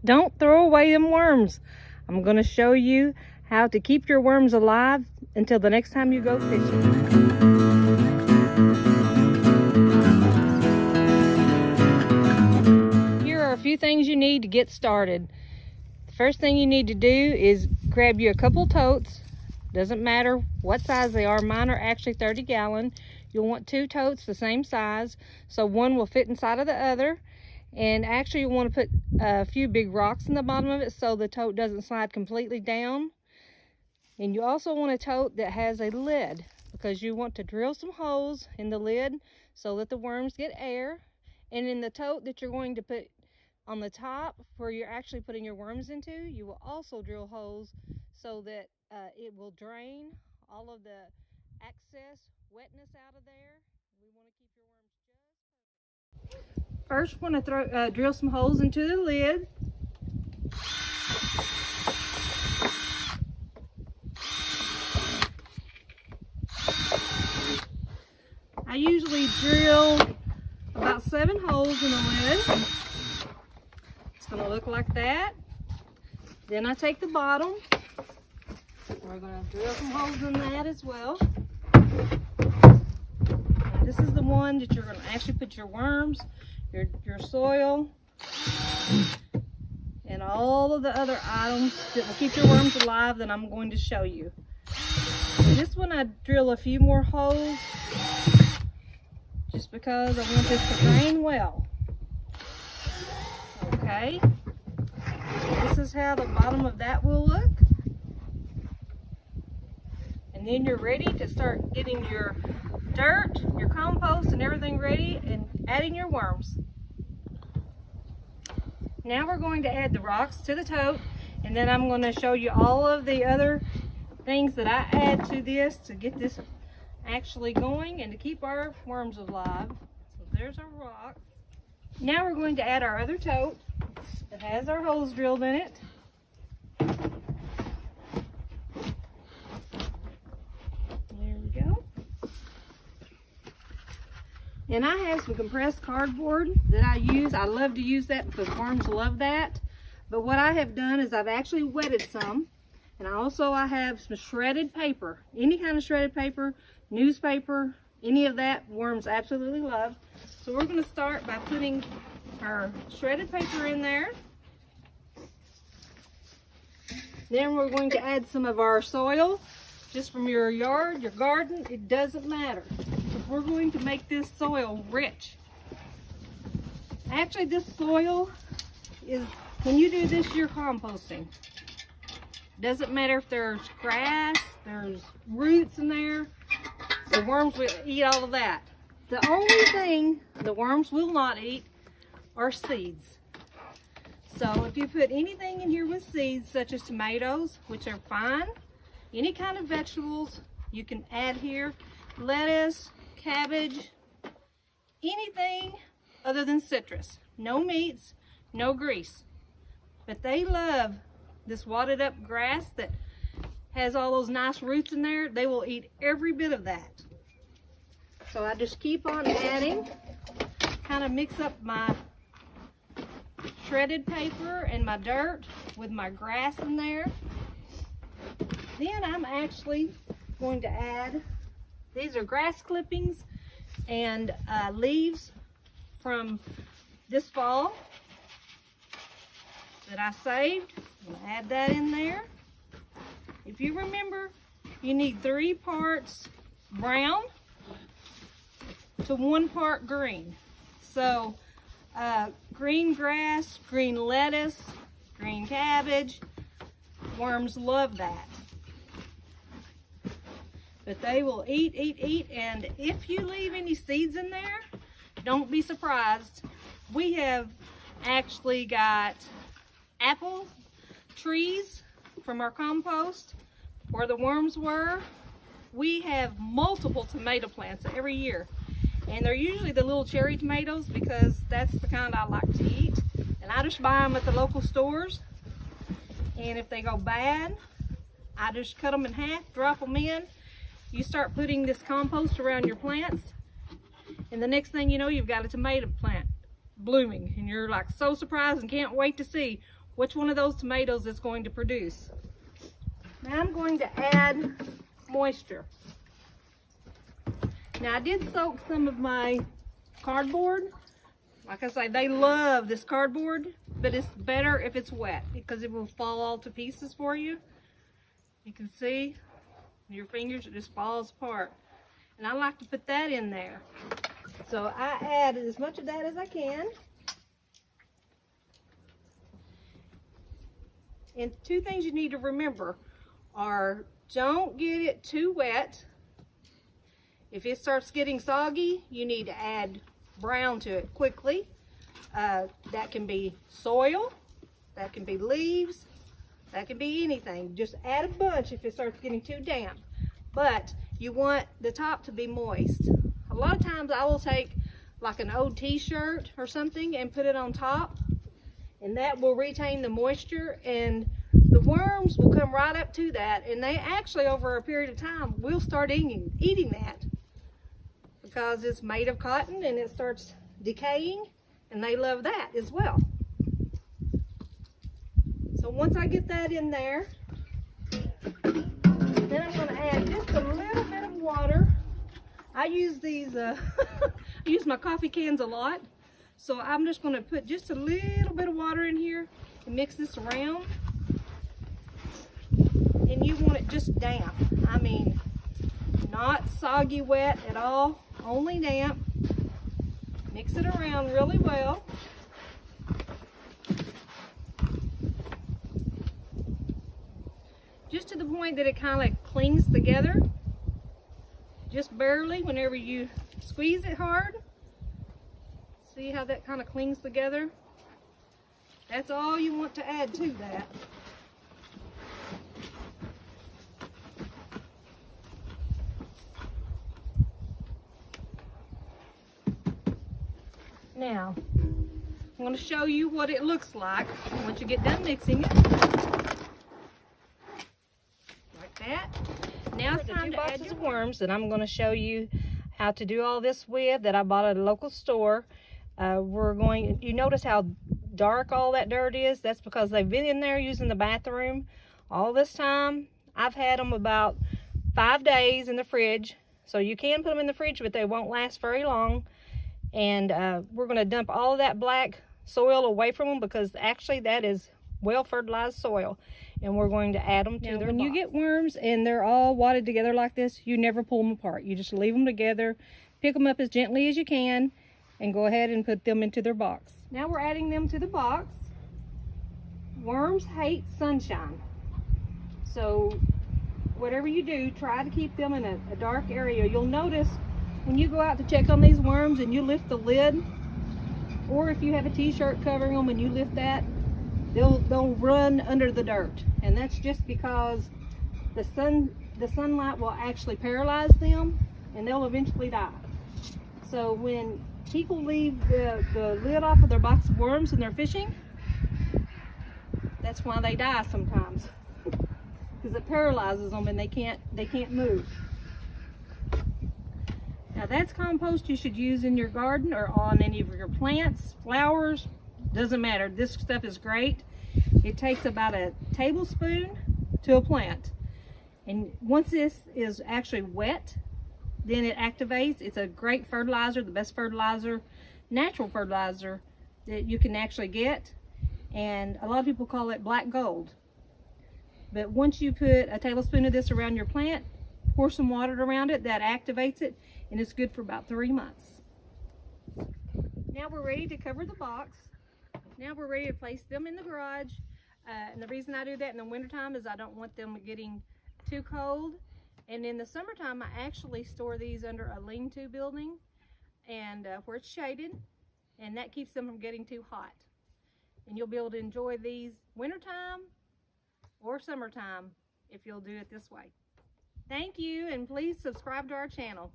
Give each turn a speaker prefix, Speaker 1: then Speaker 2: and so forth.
Speaker 1: Don't throw away them worms. I'm going to show you how to keep your worms alive until the next time you go fishing. Here are a few things you need to get started. The first thing you need to do is grab you a couple totes. Doesn't matter what size they are. Mine are actually 30-gallon. You'll want 2 totes the same size, so one will fit inside of the other. And actually you want to put a few big rocks in the bottom of it so the tote doesn't slide completely down. And you also want a tote that has a lid, because you want to drill some holes in the lid so that the worms get air. And in the tote that you're going to put on the top where you're actually putting your worms into, you will also drill holes so that it will drain all of the excess wetness out of there. We want to keep your worms just. First, we're going to drill some holes into the lid. I usually drill about 7 holes in the lid. It's going to look like that. Then I take the bottom. We're going to drill some holes in that as well. And this is the one that you're going to actually put your worms, your soil, and all of the other items that will keep your worms alive that I'm going to show you. This one I drill a few more holes just because I want this to drain well. Okay, this is how the bottom of that will look. And then you're ready to start getting your dirt, your compost, and everything ready and adding your worms. Now we're going to add the rocks to the tote, and then I'm going to show you all of the other things that I add to this to get this actually going and to keep our worms alive. So there's our rocks. Now we're going to add our other tote that has our holes drilled in it. There we go. And I have some compressed cardboard that I use. I love to use that because worms love that. But what I have done is I've actually wetted some. And I have some shredded paper. Any kind of shredded paper, newspaper, any of that, worms absolutely love. So we're going to start by putting our shredded paper in there. Then we're going to add some of our soil, just from your yard, your garden, it doesn't matter. We're going to make this soil rich. Actually, this soil is, when you do this, you're composting. Doesn't matter if there's grass, there's roots in there, the worms will eat all of that. The only thing the worms will not eat are seeds. So if you put anything in here with seeds, such as tomatoes, which are fine, any kind of vegetables you can add here, lettuce, cabbage, anything other than citrus. No meats, no grease. But they love this wadded up grass that has all those nice roots in there. They will eat every bit of that. So I just keep on adding, kind of mix up my shredded paper and my dirt with my grass in there. Then I'm actually going to add, these are grass clippings and leaves from this fall that I saved. I'm going to add that in there. If you remember, you need 3 parts brown to 1 part green. So green grass, green lettuce, green cabbage, worms love that. But they will eat, and if you leave any seeds in there, don't be surprised. We have actually got apple trees from our compost where the worms were. We have multiple tomato plants every year, and they're usually the little cherry tomatoes because that's the kind I like to eat. And I just buy them at the local stores, and if they go bad, I just cut them in half, drop them in. You start putting this compost around your plants, and the next thing you know, you've got a tomato plant blooming, and you're like so surprised and can't wait to see which one of those tomatoes is going to produce. Now I'm going to add moisture. Now I did soak some of my cardboard. Like I say, they love this cardboard, but it's better if it's wet because it will fall all to pieces for you. You can see your fingers, it just falls apart. And I like to put that in there. So I add as much of that as I can. And two things you need to remember are don't get it too wet. If it starts getting soggy, you need to add brown to it quickly. That can be soil, that can be leaves, that can be anything. Just add a bunch if it starts getting too damp. But you want the top to be moist. A lot of times I will take like an old t-shirt or something and put it on top, and that will retain the moisture, and the worms will come right up to that, and they actually over a period of time will start eating that because it's made of cotton and it starts decaying, and they love that as well. So once I get that in there, then I'm going to add just a little bit of water. I use these, I use my coffee cans a lot. So I'm just going to put just a little bit of water in here and mix this around. And you want it just damp. I mean, not soggy wet at all, only damp. Mix it around really well. Just to the point that it kind of clings together. Just barely whenever you squeeze it hard. See how that kind of clings together? That's all you want to add to that. Now, I'm going to show you what it looks like once you get done mixing it. Like that. Now it's time to add your worms that I'm going to show you how to do all this with, that I bought at a local store. You notice how dark all that dirt is? That's because they've been in there using the bathroom all this time. I've had them about 5 days in the fridge. So you can put them in the fridge, but they won't last very long. And we're going to dump all of that black soil away from them, because actually that is well fertilized soil. And we're going to add them to their box. When you get worms and they're all wadded together like this, you never pull them apart. You just leave them together, pick them up as gently as you can, and go ahead and put them into their box. Now we're adding them to the box. Worms hate sunshine. So whatever you do, try to keep them in a dark area. You'll notice when you go out to check on these worms and you lift the lid, or if you have a t-shirt covering them and you lift that, they'll run under the dirt. And that's just because the sunlight will actually paralyze them and they'll eventually die. So when people leave the lid off of their box of worms and they're fishing, that's why they die sometimes, because it paralyzes them and they can't move. Now that's compost you should use in your garden or on any of your plants, flowers, doesn't matter. This stuff is great. It takes about a tablespoon to a plant. And once this is actually wet, then it activates. It's a great fertilizer, the best fertilizer, natural fertilizer that you can actually get. And a lot of people call it black gold. But once you put a tablespoon of this around your plant, pour some water around it, that activates it, and it's good for about 3 months. Now we're ready to cover the box. Now we're ready to place them in the garage. And the reason I do that in the wintertime is I don't want them getting too cold. And in the summertime, I actually store these under a lean-to building and where it's shaded, and that keeps them from getting too hot. And you'll be able to enjoy these wintertime or summertime if you'll do it this way. Thank you, and please subscribe to our channel.